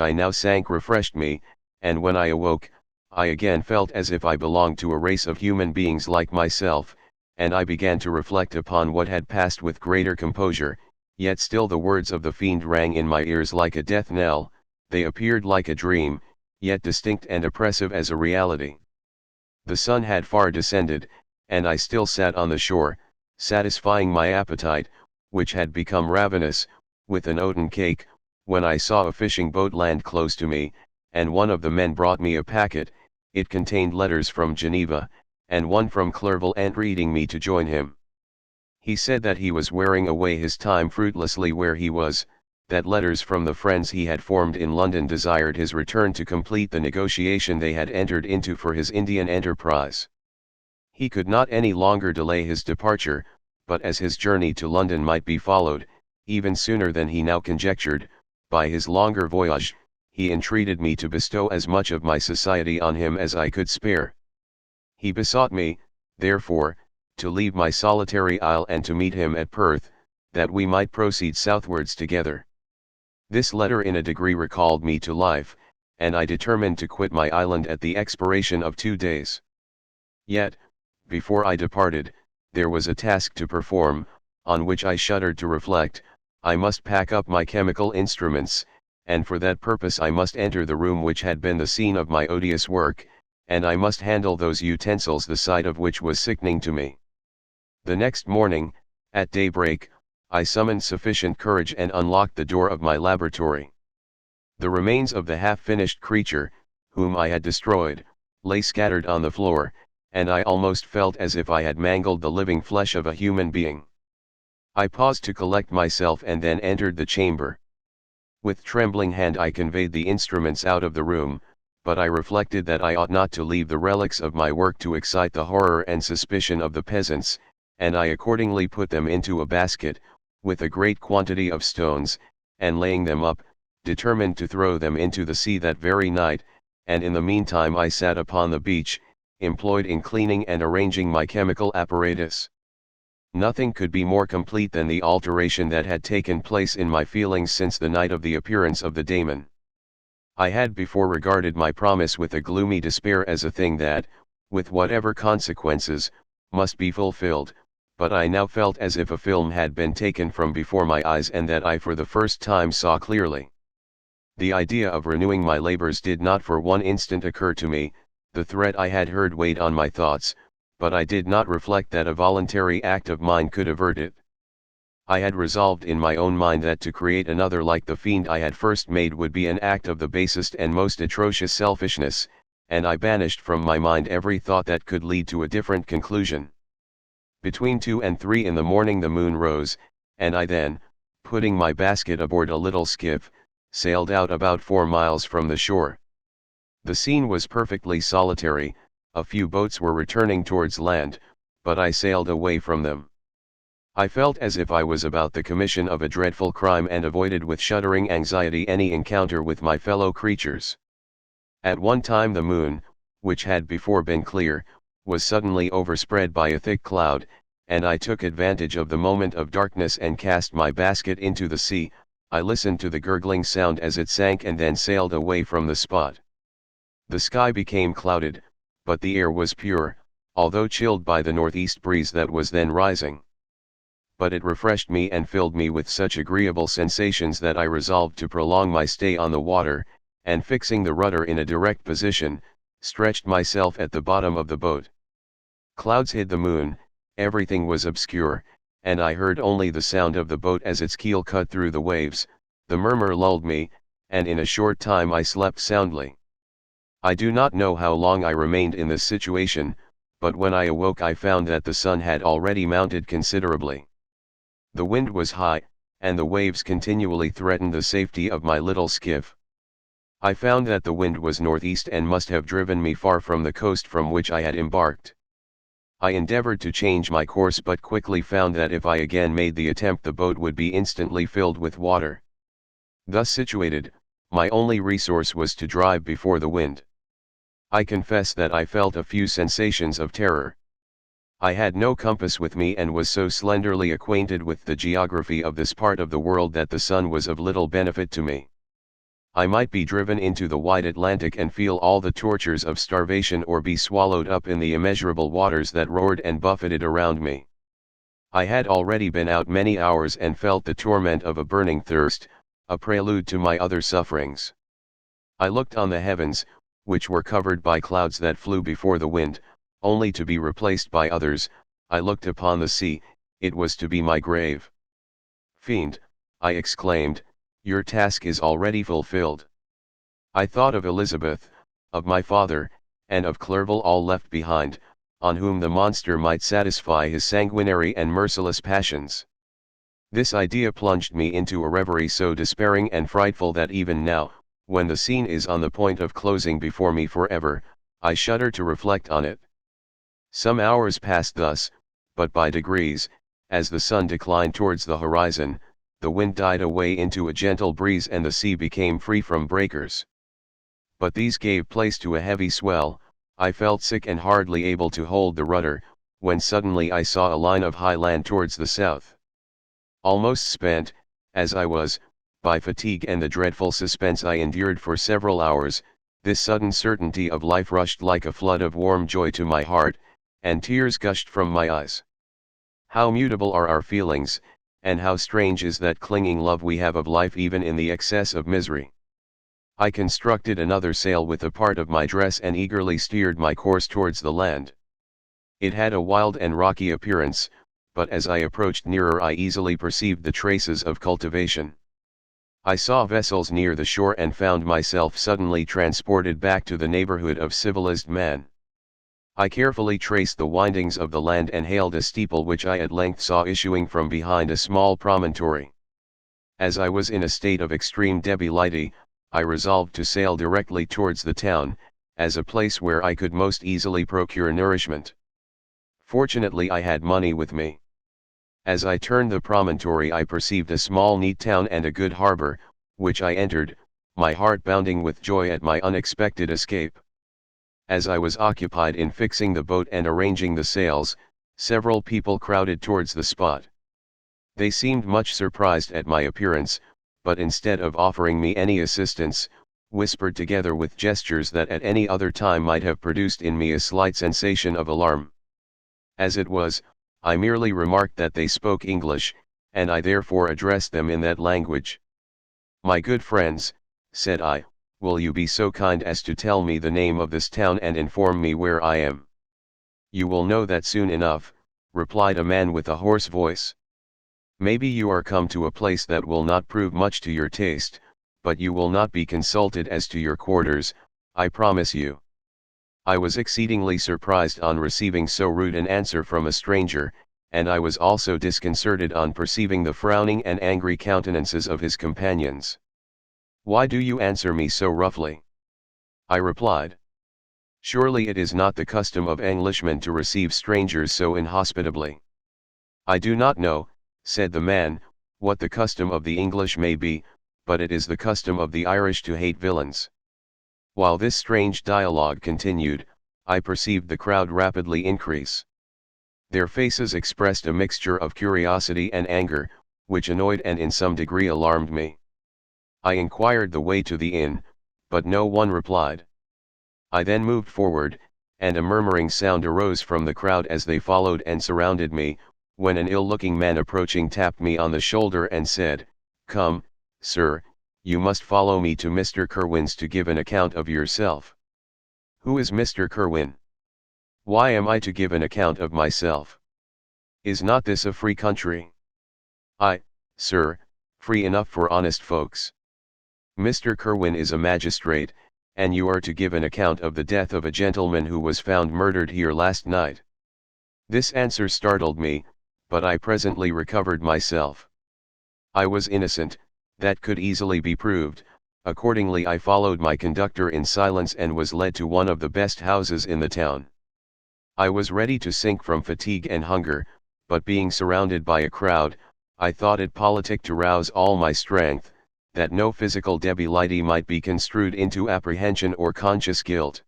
I now sank refreshed me, and when I awoke, I again felt as if I belonged to a race of human beings like myself, and I began to reflect upon what had passed with greater composure, yet still the words of the fiend rang in my ears like a death knell. They appeared like a dream, yet distinct and oppressive as a reality. The sun had far descended, and I still sat on the shore, satisfying my appetite, which had become ravenous, with an oaten cake, when I saw a fishing boat land close to me, and one of the men brought me a packet. It contained letters from Geneva, and one from Clerval entreating me to join him. He said that he was wearing away his time fruitlessly where he was, that letters from the friends he had formed in London desired his return to complete the negotiation they had entered into for his Indian enterprise. He could not any longer delay his departure, but as his journey to London might be followed, even sooner than he now conjectured, by his longer voyage, he entreated me to bestow as much of my society on him as I could spare. He besought me, therefore, to leave my solitary isle and to meet him at Perth, that we might proceed southwards together. This letter in a degree recalled me to life, and I determined to quit my island at the expiration of 2 days. Yet, before I departed, there was a task to perform, on which I shuddered to reflect. I must pack up my chemical instruments, and for that purpose I must enter the room which had been the scene of my odious work, and I must handle those utensils the sight of which was sickening to me. The next morning, at daybreak, I summoned sufficient courage and unlocked the door of my laboratory. The remains of the half-finished creature, whom I had destroyed, lay scattered on the floor, and I almost felt as if I had mangled the living flesh of a human being. I paused to collect myself and then entered the chamber. With trembling hand I conveyed the instruments out of the room, but I reflected that I ought not to leave the relics of my work to excite the horror and suspicion of the peasants, and I accordingly put them into a basket, with a great quantity of stones, and laying them up, determined to throw them into the sea that very night, and in the meantime I sat upon the beach, employed in cleaning and arranging my chemical apparatus. Nothing could be more complete than the alteration that had taken place in my feelings since the night of the appearance of the daemon. I had before regarded my promise with a gloomy despair as a thing that, with whatever consequences, must be fulfilled, but I now felt as if a film had been taken from before my eyes and that I for the first time saw clearly. The idea of renewing my labors did not for one instant occur to me. The threat I had heard weighed on my thoughts, but I did not reflect that a voluntary act of mine could avert it. I had resolved in my own mind that to create another like the fiend I had first made would be an act of the basest and most atrocious selfishness, and I banished from my mind every thought that could lead to a different conclusion. Between 2 and 3 in the morning the moon rose, and I then, putting my basket aboard a little skiff, sailed out about 4 miles from the shore. The scene was perfectly solitary. A few boats were returning towards land, but I sailed away from them. I felt as if I was about the commission of a dreadful crime and avoided with shuddering anxiety any encounter with my fellow creatures. At one time the moon, which had before been clear, was suddenly overspread by a thick cloud, and I took advantage of the moment of darkness and cast my basket into the sea. I listened to the gurgling sound as it sank and then sailed away from the spot. The sky became clouded, but the air was pure, although chilled by the northeast breeze that was then rising. But it refreshed me and filled me with such agreeable sensations that I resolved to prolong my stay on the water, and fixing the rudder in a direct position, stretched myself at the bottom of the boat. Clouds hid the moon, everything was obscure, and I heard only the sound of the boat as its keel cut through the waves. The murmur lulled me, and in a short time I slept soundly. I do not know how long I remained in this situation, but when I awoke I found that the sun had already mounted considerably. The wind was high, and the waves continually threatened the safety of my little skiff. I found that the wind was northeast and must have driven me far from the coast from which I had embarked. I endeavored to change my course but quickly found that if I again made the attempt the boat would be instantly filled with water. Thus situated, my only resource was to drive before the wind. I confess that I felt a few sensations of terror. I had no compass with me and was so slenderly acquainted with the geography of this part of the world that the sun was of little benefit to me. I might be driven into the wide Atlantic and feel all the tortures of starvation, or be swallowed up in the immeasurable waters that roared and buffeted around me. I had already been out many hours and felt the torment of a burning thirst, a prelude to my other sufferings. I looked on the heavens, which were covered by clouds that flew before the wind, only to be replaced by others. I looked upon the sea, it was to be my grave. Fiend, I exclaimed, your task is already fulfilled. I thought of Elizabeth, of my father, and of Clerval all left behind, on whom the monster might satisfy his sanguinary and merciless passions. This idea plunged me into a reverie so despairing and frightful that even now, when the scene is on the point of closing before me forever, I shudder to reflect on it. Some hours passed thus, but by degrees, as the sun declined towards the horizon, the wind died away into a gentle breeze and the sea became free from breakers. But these gave place to a heavy swell. I felt sick and hardly able to hold the rudder, when suddenly I saw a line of high land towards the south. Almost spent, as I was, by fatigue and the dreadful suspense I endured for several hours, this sudden certainty of life rushed like a flood of warm joy to my heart, and tears gushed from my eyes. How mutable are our feelings, and how strange is that clinging love we have of life even in the excess of misery. I constructed another sail with a part of my dress and eagerly steered my course towards the land. It had a wild and rocky appearance, but as I approached nearer I easily perceived the traces of cultivation. I saw vessels near the shore and found myself suddenly transported back to the neighborhood of civilized man. I carefully traced the windings of the land and hailed a steeple which I at length saw issuing from behind a small promontory. As I was in a state of extreme debility, I resolved to sail directly towards the town, as a place where I could most easily procure nourishment. Fortunately I had money with me. As I turned the promontory I perceived a small neat town and a good harbor, which I entered, my heart bounding with joy at my unexpected escape. As I was occupied in fixing the boat and arranging the sails, several people crowded towards the spot. They seemed much surprised at my appearance, but instead of offering me any assistance, whispered together with gestures that at any other time might have produced in me a slight sensation of alarm. As it was, I merely remarked that they spoke English, and I therefore addressed them in that language. "My good friends," said I, "will you be so kind as to tell me the name of this town and inform me where I am?" "You will know that soon enough," replied a man with a hoarse voice. "Maybe you are come to a place that will not prove much to your taste, but you will not be consulted as to your quarters, I promise you." I was exceedingly surprised on receiving so rude an answer from a stranger, and I was also disconcerted on perceiving the frowning and angry countenances of his companions. "Why do you answer me so roughly?" I replied. "Surely it is not the custom of Englishmen to receive strangers so inhospitably." "I do not know," said the man, "what the custom of the English may be, but it is the custom of the Irish to hate villains." While this strange dialogue continued, I perceived the crowd rapidly increase. Their faces expressed a mixture of curiosity and anger, which annoyed and in some degree alarmed me. I inquired the way to the inn, but no one replied. I then moved forward, and a murmuring sound arose from the crowd as they followed and surrounded me, when an ill-looking man approaching tapped me on the shoulder and said, "Come, sir, you must follow me to Mr. Kerwin's to give an account of yourself." "Who is Mr. Kerwin? Why am I to give an account of myself? Is not this a free country?" Sir, free enough for honest folks." "Mr. Kerwin is a magistrate, and you are to give an account of the death of a gentleman who was found murdered here last night." This answer startled me, but I presently recovered myself. I was innocent, that could easily be proved. Accordingly I followed my conductor in silence and was led to one of the best houses in the town. I was ready to sink from fatigue and hunger, but being surrounded by a crowd, I thought it politic to rouse all my strength, that no physical debility might be construed into apprehension or conscious guilt.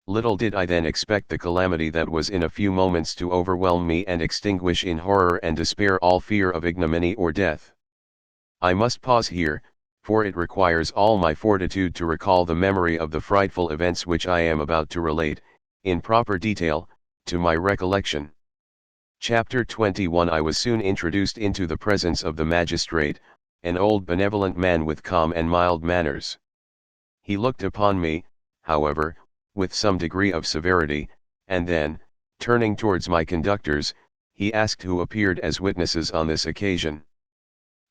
Little did I then expect the calamity that was in a few moments to overwhelm me and extinguish in horror and despair all fear of ignominy or death. I must pause here, for it requires all my fortitude to recall the memory of the frightful events which I am about to relate, in proper detail, to my recollection. Chapter 21. I was soon introduced into the presence of the magistrate, an old benevolent man with calm and mild manners. He looked upon me, however, with some degree of severity, and then, turning towards my conductors, he asked who appeared as witnesses on this occasion.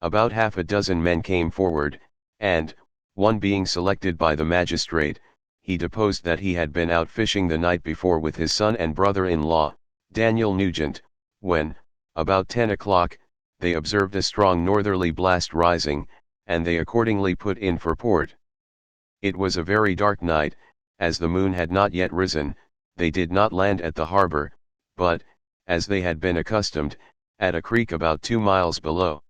About half a dozen men came forward, and, one being selected by the magistrate, he deposed that he had been out fishing the night before with his son and brother-in-law, Daniel Nugent, when, about 10 o'clock, they observed a strong northerly blast rising, and they accordingly put in for port. It was a very dark night, as the moon had not yet risen. They did not land at the harbor, but, as they had been accustomed, at a creek about 2 miles below.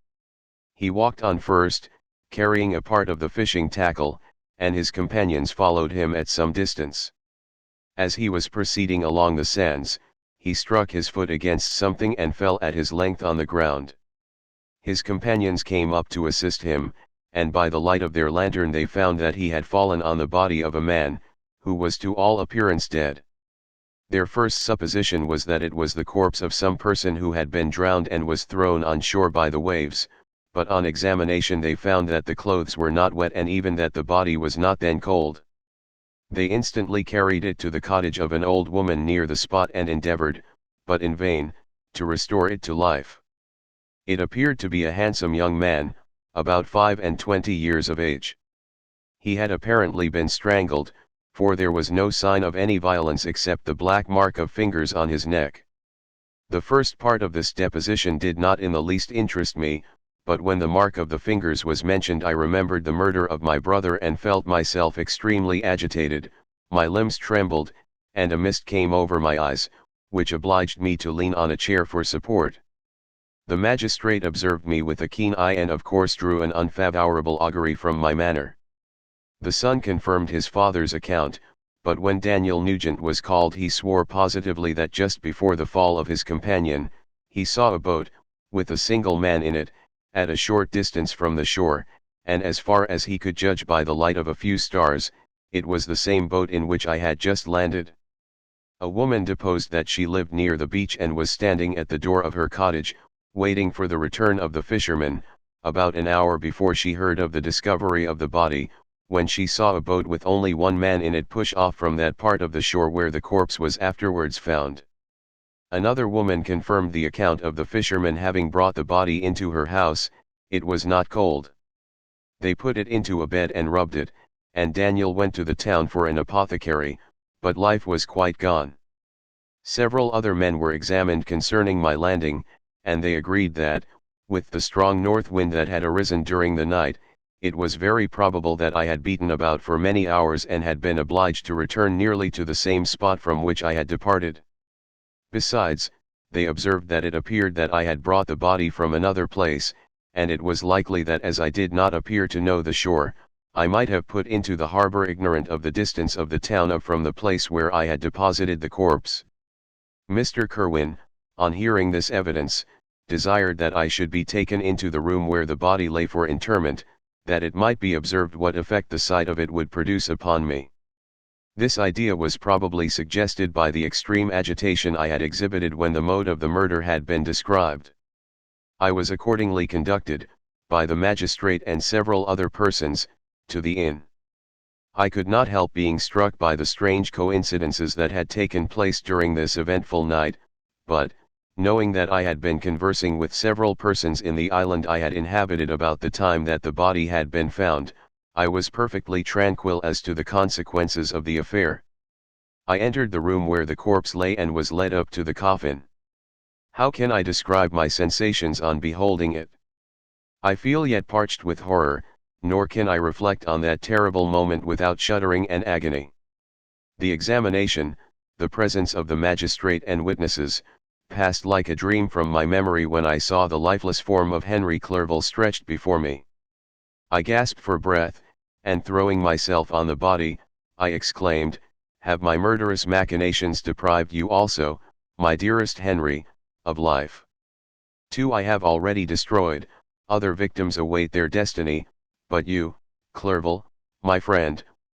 He walked on first, carrying a part of the fishing tackle, and his companions followed him at some distance. As he was proceeding along the sands, he struck his foot against something and fell at his length on the ground. His companions came up to assist him, and by the light of their lantern they found that he had fallen on the body of a man, who was to all appearance dead. Their first supposition was that it was the corpse of some person who had been drowned and was thrown on shore by the waves, but on examination they found that the clothes were not wet and even that the body was not then cold. They instantly carried it to the cottage of an old woman near the spot and endeavored, but in vain, to restore it to life. It appeared to be a handsome young man, about 25 years of age. He had apparently been strangled, for there was no sign of any violence except the black mark of fingers on his neck. The first part of this deposition did not in the least interest me, but when the mark of the fingers was mentioned I remembered the murder of my brother and felt myself extremely agitated, my limbs trembled, and a mist came over my eyes, which obliged me to lean on a chair for support. The magistrate observed me with a keen eye and of course drew an unfavorable augury from my manner. The son confirmed his father's account, but when Daniel Nugent was called he swore positively that just before the fall of his companion, he saw a boat, with a single man in it, at a short distance from the shore, and as far as he could judge by the light of a few stars, it was the same boat in which I had just landed. A woman deposed that she lived near the beach and was standing at the door of her cottage, waiting for the return of the fishermen, about an hour before she heard of the discovery of the body, when she saw a boat with only one man in it push off from that part of the shore where the corpse was afterwards found. Another woman confirmed the account of the fishermen having brought the body into her house. It was not cold. They put it into a bed and rubbed it, and Daniel went to the town for an apothecary, but life was quite gone. Several other men were examined concerning my landing, and they agreed that, with the strong north wind that had arisen during the night, it was very probable that I had beaten about for many hours and had been obliged to return nearly to the same spot from which I had departed. Besides, they observed that it appeared that I had brought the body from another place, and it was likely that as I did not appear to know the shore, I might have put into the harbor ignorant of the distance of the town from the place where I had deposited the corpse. Mr. Kerwin, on hearing this evidence, desired that I should be taken into the room where the body lay for interment, that it might be observed what effect the sight of it would produce upon me. This idea was probably suggested by the extreme agitation I had exhibited when the mode of the murder had been described. I was accordingly conducted, by the magistrate and several other persons, to the inn. I could not help being struck by the strange coincidences that had taken place during this eventful night, but, knowing that I had been conversing with several persons in the island I had inhabited about the time that the body had been found, I was perfectly tranquil as to the consequences of the affair. I entered the room where the corpse lay and was led up to the coffin. How can I describe my sensations on beholding it? I feel yet parched with horror, nor can I reflect on that terrible moment without shuddering and agony. The examination, the presence of the magistrate and witnesses, passed like a dream from my memory when I saw the lifeless form of Henry Clerval stretched before me. I gasped for breath, and throwing myself on the body, I exclaimed, "Have my murderous machinations deprived you also, my dearest Henry, of life? 2 I have already destroyed, other victims await their destiny, But you, Clerval, my friend,